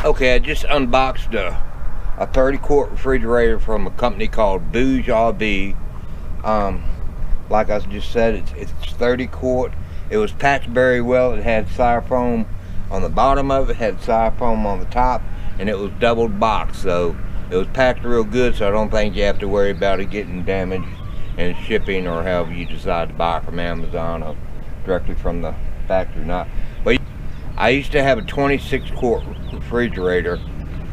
Okay, I just unboxed a 30-quart refrigerator from a company called Bouge RV. Like I just said, it's 30 quart. It was packed very well. It had styrofoam on the bottom of it, had styrofoam on the top, and it was doubled boxed. So it was packed real good, so I don't think you have to worry about it getting damaged in shipping or however you decide to buy it from Amazon or directly from the factory. But I used to have a 26-quart refrigerator,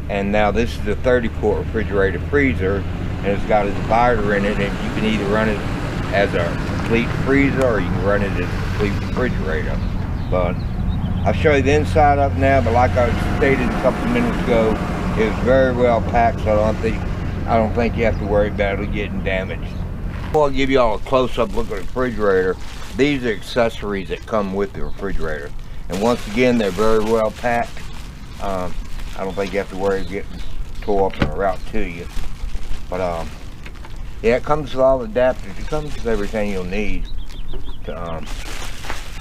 and now this is a 30-quart refrigerator freezer, and it's got a divider in it, and you can either run it as a complete freezer or you can run it as a complete refrigerator. But I'll show you the inside of it now, but like I stated a couple of minutes ago, it was very well packed, so I don't think you have to worry about it getting damaged. Before I give you all a close-up look at the refrigerator, these are accessories that come with the refrigerator. And once again, they're very well packed. I don't think you have to worry about getting tore up and route to you. But yeah, it comes with all the adapters. It comes with everything you'll need to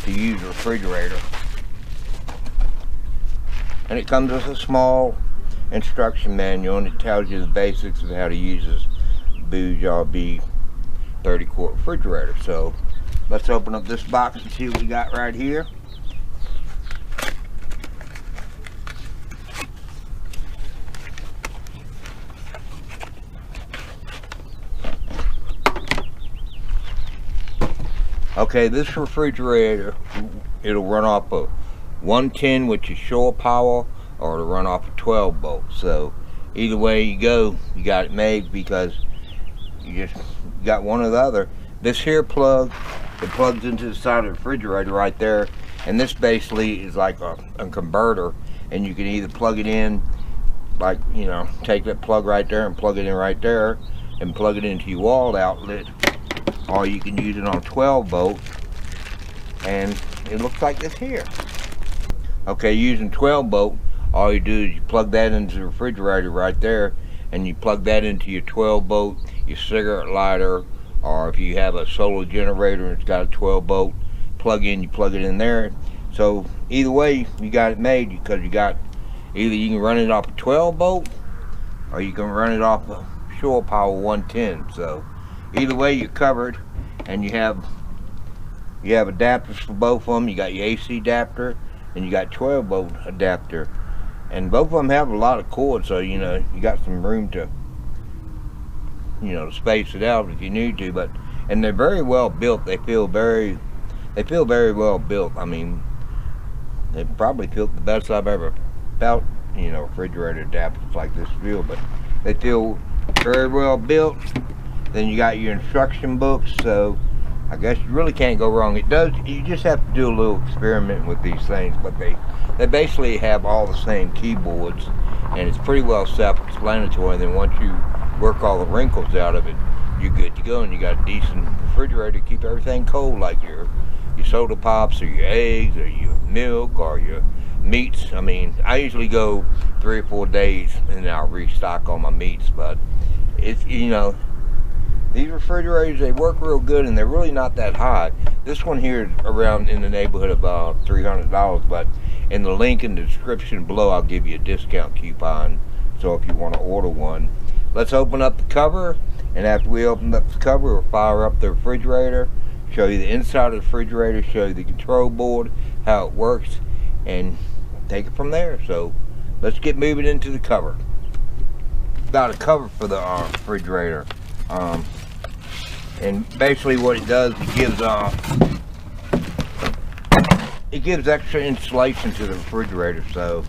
use a refrigerator. And it comes with a small instruction manual, and it tells you the basics of how to use this Bouge RV 30-quart refrigerator. So let's open up this box and see what we got right here. Okay, this refrigerator, it'll run off of 110, which is shore power, or it'll run off of 12 volts. So either way you go, you got it made, because you just got one or the other. This here plug, it plugs into the side of the refrigerator right there, and this basically is like a converter, and you can either plug it in, like, you know, take that plug right there and plug it in right there and plug it into your wall outlet, or you can use it on 12 volt, and it looks like this here. Okay, using 12 volt, all you do is you plug that into the refrigerator right there, and you plug that into your 12 volt, your cigarette lighter, or if you have a solar generator and it's got a 12 volt plug-in, you plug it in there. So either way, you got it made, because you got, either you can run it off of 12 volt, or you can run it off of shore power 110. So either way, you're covered, and you have adapters for both of them. You got your AC adapter, and you got 12 volt adapter, and both of them have a lot of cords, so you know you got some room to, you know, space it out if you need to. But and they're very well built. They feel very well built. I mean, they probably feel the best I've ever felt, you know, refrigerator adapters like this feel. But they feel very well built. Then you got your instruction books, so I guess you really can't go wrong. You just have to do a little experiment with these things, but they basically have all the same keyboards, and it's pretty well self-explanatory. And then once you work all the wrinkles out of it, you're good to go, and you got a decent refrigerator to keep everything cold, like your soda pops or your eggs or your milk or your meats. I mean, I usually go 3 or 4 days and I'll restock all my meats, but it's, you know, these refrigerators, they work real good, and they're really not that high. This one here is around in the neighborhood of about $300, but in the link in the description below, I'll give you a discount coupon, so if you want to order one. Let's open up the cover, and after we open up the cover, we'll fire up the refrigerator, show you the inside of the refrigerator, show you the control board, how it works, and take it from there. So let's get moving into the cover. Got a cover for the refrigerator. And basically what it does, it gives extra insulation to the refrigerator. So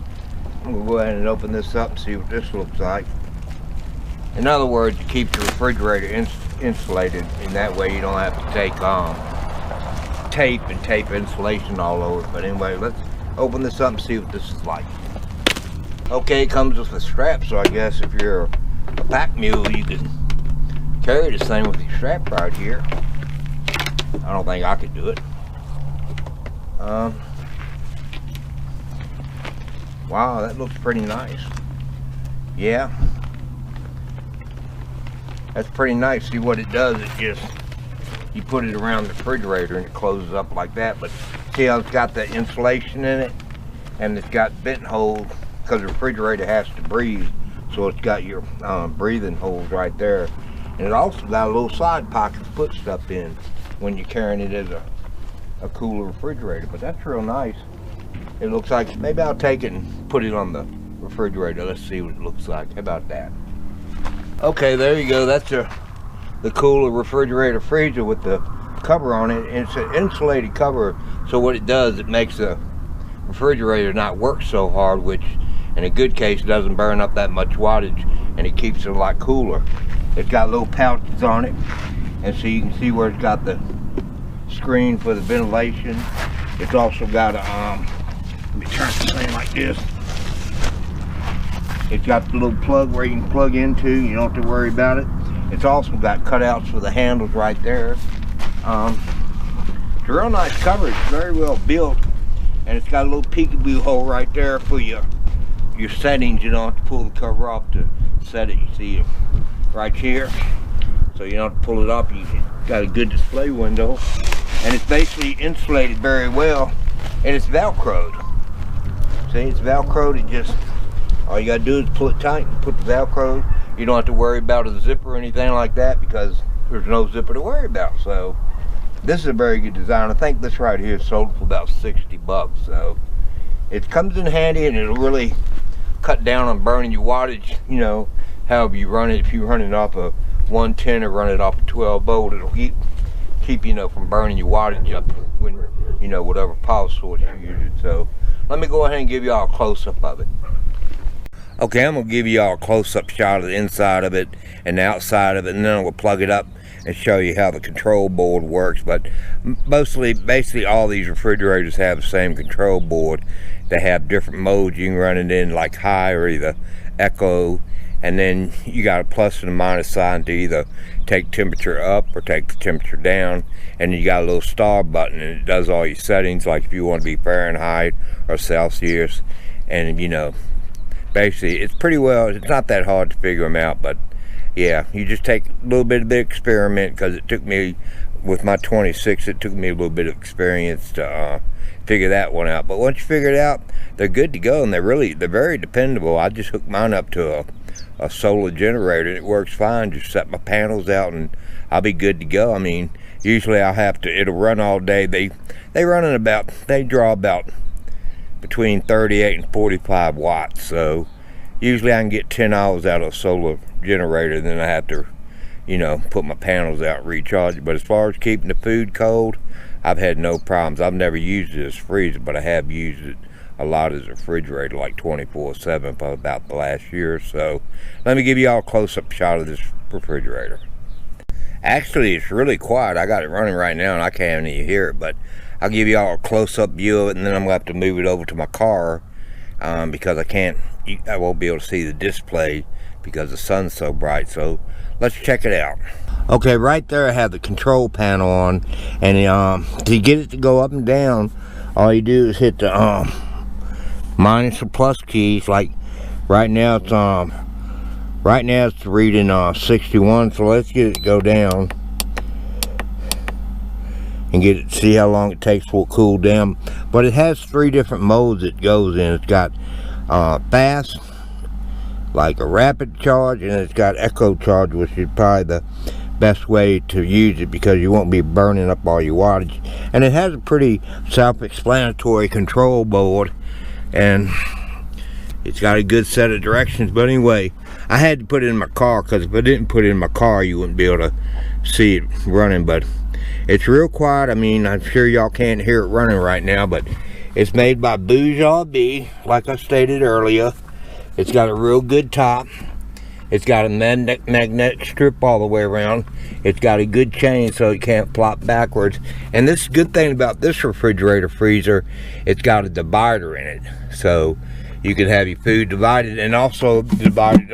I'm gonna go ahead and open this up and see what this looks like. In other words, it keeps the refrigerator insulated, and that way you don't have to take tape and tape insulation all over it. But anyway, let's open this up and see what this is like. Okay, it comes with a strap, so I guess if you're a pack mule, you can carry this thing with your strap right here. I don't think I could do it. Wow, that looks pretty nice. Yeah, that's pretty nice. See what it does, it just, you put it around the refrigerator and it closes up like that. But see how it's got the insulation in it, and it's got vent holes because the refrigerator has to breathe, so it's got your breathing holes right there. And it also got a little side pocket to put stuff in when you're carrying it as a cooler refrigerator. But that's real nice. It looks like, maybe I'll take it and put it on the refrigerator. Let's see what it looks like. How about that? Okay, there you go. That's the cooler refrigerator freezer with the cover on it. And it's an insulated cover, so what it does, it makes the refrigerator not work so hard, which in a good case doesn't burn up that much wattage, and it keeps it a lot cooler. It's got little pouches on it, and so you can see where it's got the screen for the ventilation. It's also got a let me turn this thing like this. It's got the little plug where you can plug into. You don't have to worry about it. It's also got cutouts for the handles right there. It's a real nice cover. It's very well built, and it's got a little peekaboo hole right there for your settings. You don't have to pull the cover off to set it. You see it right here, so you don't have to pull it up. You got a good display window, and it's basically insulated very well, and it's velcroed. See, it's velcroed. It just, all you gotta do is pull it tight and put the velcro. You don't have to worry about a zipper or anything like that, because there's no zipper to worry about. So this is a very good design. I think this right here sold for about 60 bucks. So it comes in handy, and it'll really cut down on burning your wattage, you know, however you run it. If you run it off a 110 or run it off a 12 volt, it'll keep you know, from burning your wattage up when, you know, whatever power source you're using. So let me go ahead and give you all a close-up of it. Okay, I'm gonna give you all a close-up shot of the inside of it and the outside of it, and then I'm gonna plug it up and show you how the control board works. But basically all these refrigerators have the same control board. They have different modes you can run it in, like high or either echo, and then you got a plus and a minus sign to either take temperature up or take the temperature down. And you got a little star button, and it does all your settings, like if you want to be Fahrenheit or Celsius. And you know, basically it's pretty well, it's not that hard to figure them out. But yeah, you just take a little bit of the experiment, because it took me, with my 26, it took me a little bit of experience to figure that one out. But once you figure it out, they're good to go, and they're very dependable. I just hooked mine up to a solar generator, and it works fine. Just set my panels out and I'll be good to go. I mean, usually I'll have to, it'll run all day. They draw about between 38 and 45 watts. So usually I can get 10 hours out of a solar generator, then I have to, you know, put my panels out and recharge it. But as far as keeping the food cold, I've had no problems. I've never used it as a freezer, but I have used it a lot as a refrigerator, like 24/7 for about the last year or so. Let me give you all a close-up shot of this refrigerator. Actually, it's really quiet. I got it running right now and I can't even hear it, but I'll give you all a close-up view of it, and then I'm gonna have to move it over to my car because I won't be able to see the display because the sun's so bright. So let's check it out. Okay, right there I have the control panel on, and to get it to go up and down, all you do is hit the minus or plus keys. Like right now it's reading 61, so let's get it to go down and get it, see how long it takes for it to cool down. But it has 3 different modes it goes in. It's got fast, like a rapid charge, and it's got echo charge, which is probably the best way to use it, because you won't be burning up all your wattage. And it has a pretty self-explanatory control board, and it's got a good set of directions. But anyway, I had to put it in my car, because if I didn't put it in my car, you wouldn't be able to see it running. But it's real quiet. I mean, I'm sure y'all can't hear it running right now, but it's made by Bouge RV, like I stated earlier. It's got a real good top. It's got a magnetic strip all the way around. It's got a good chain so it can't flop backwards. And this good thing about this refrigerator freezer, it's got a divider in it. So you can have your food divided, and also divided,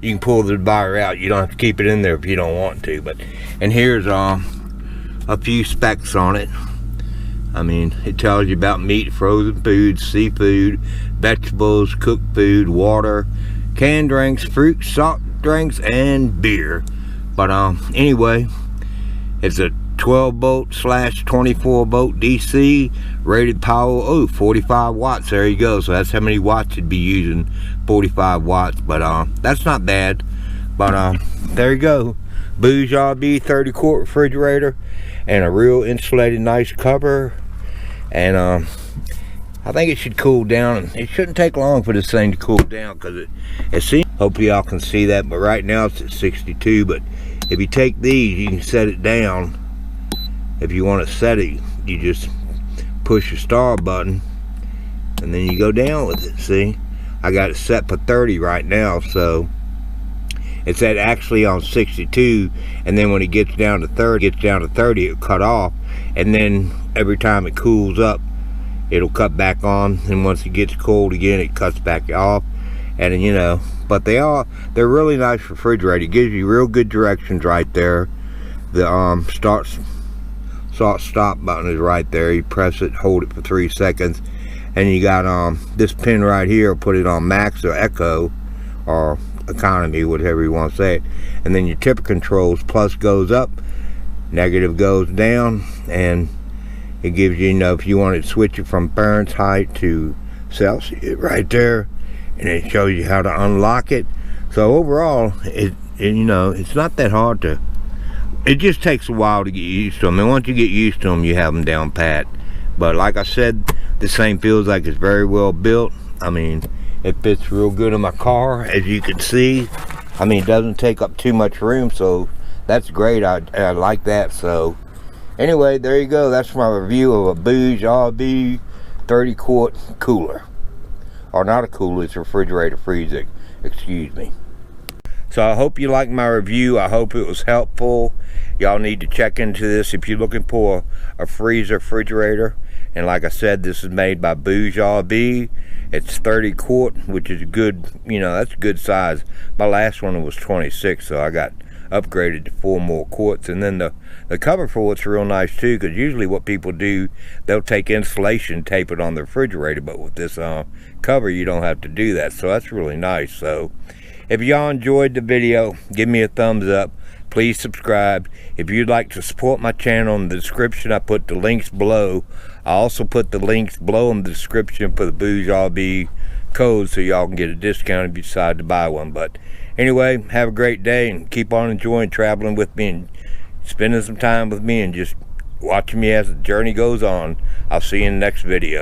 you can pull the divider out. You don't have to keep it in there if you don't want to. And here's a few specs on it. I mean, it tells you about meat, frozen foods, seafood, vegetables, cooked food, water, canned drinks, fruit, soft drinks, and beer. But anyway, it's a 12 volt / 24 volt DC, rated power 45 watts. There you go. So that's how many watts you'd be using, 45 watts. But that's not bad. But there you go. Bouge RV 30 quart refrigerator, and a real insulated nice cover. And I think it should cool down. It shouldn't take long for this thing to cool down, because it seems, hopefully y'all can see that, but right now it's at 62. But if you take these, you can set it down. If you want to set it, you just push the star button and then you go down with it. See, I got it set for 30 right now, so it's at actually on 62, and then when it gets down to 30, it'll cut off, and then every time it cools up, it'll cut back on, and once it gets cold again, it cuts back off. And you know, but they're really nice refrigerator. It gives you real good directions right there. The stop button is right there. You press it, hold it for 3 seconds, and you got this pin right here. Put it on max or echo or economy, whatever you want to say it. And then your tip controls, plus goes up, negative goes down, and it gives you, you know, if you want to switch it from Fahrenheit to Celsius right there, and it shows you how to unlock it. So overall, you know, it's not that hard to. It just takes a while to get used to them, and once you get used to them, you have them down pat. But like I said, this thing feels like it's very well built. I mean, it fits real good in my car, as you can see. I mean, it doesn't take up too much room, so that's great. I like that. So anyway, there you go. That's my review of a Bouge RV 30 quart cooler. Or not a cooler, it's a refrigerator freezer, excuse me. So I hope you liked my review. I hope it was helpful. Y'all need to check into this if you're looking for a freezer refrigerator. And like I said, this is made by Bouge RV. It's 30 quart, which is good, you know, that's a good size. My last one was 26, so I got upgraded to 4 more quarts. And then the cover for it's real nice too, because usually what people do, they'll take insulation, tape it on the refrigerator, but with this cover, you don't have to do that. So that's really nice. So if y'all enjoyed the video, give me a thumbs up. Please subscribe. If you'd like to support my channel, in the description I put the links below. I also put the links below in the description for the Bouge RV code, so y'all can get a discount if you decide to buy one. But anyway, have a great day, and keep on enjoying traveling with me and spending some time with me and just watching me as the journey goes on. I'll see you in the next video.